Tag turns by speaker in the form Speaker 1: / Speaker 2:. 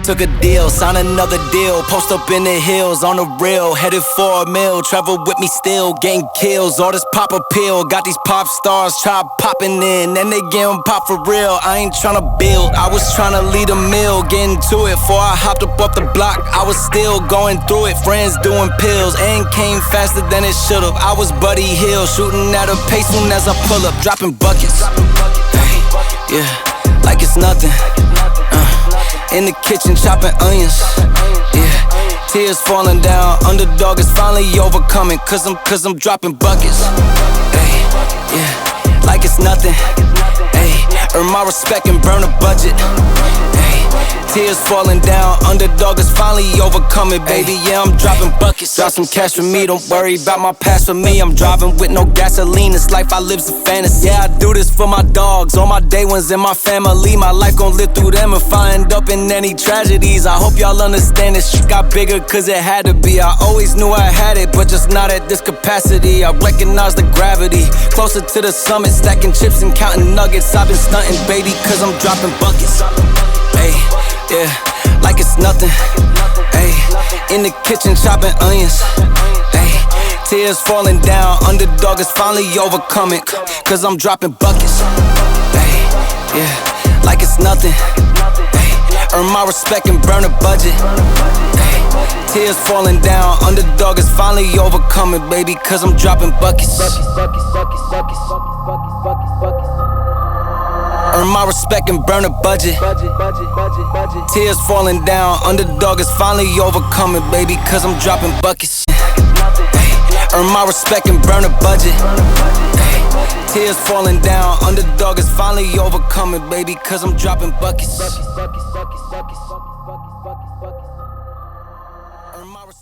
Speaker 1: took a deal, sign another deal. Post up in the hills on the real, headed for a meal. Travel with me still, getting kills. All this pop appeal, got these pop stars try popping in, and they getting pop for real. I ain't tryna build, I was tryna lead a meal. Getting to it before I hopped up off the block. I was still going through it, friends doing pills, and came faster than it should've. I was Buddy Hill, shooting at a pace soon as I pull up, dropping buckets. Hey, yeah, like it's nothing. In the kitchen chopping onions. Yeah, tears falling down. Underdog is finally overcoming. Cause I'm dropping buckets. Hey, yeah, like it's nothing. Hey, earn my respect and burn a budget. Hey, tears falling down. Underdog is finally overcoming, baby. Yeah, I'm dropping buckets. Drop some cash for me, don't worry about my past for me. I'm driving with no gasoline, this life I live's a fantasy. Yeah, I do this for my dogs, all my day ones and my family. My life gon' live through them if I end up in any tragedies. I hope y'all understand this shit got bigger cause it had to be. I always knew I had it, but just not at this capacity. I recognize the gravity, closer to the summit, stacking chips and counting nuggets. I've been stunting, baby, cause I'm dropping buckets. Hey, yeah, like it's nothing. Ay, in the kitchen chopping onions. Ay, tears falling down. Underdog is finally overcoming. Cause I'm dropping buckets. Ay, yeah, like it's nothing. Ay, earn my respect and burn a budget. Ay, tears falling down. Underdog is finally overcoming, baby. Cause I'm dropping buckets. Earn my respect and burn a budget. Tears falling down. Underdog is finally overcoming, baby, cause I'm dropping buckets. Ay, earn my respect and burn a budget. Ay, tears falling down. Underdog is finally overcoming, baby, cause I'm dropping buckets. Earn my respect.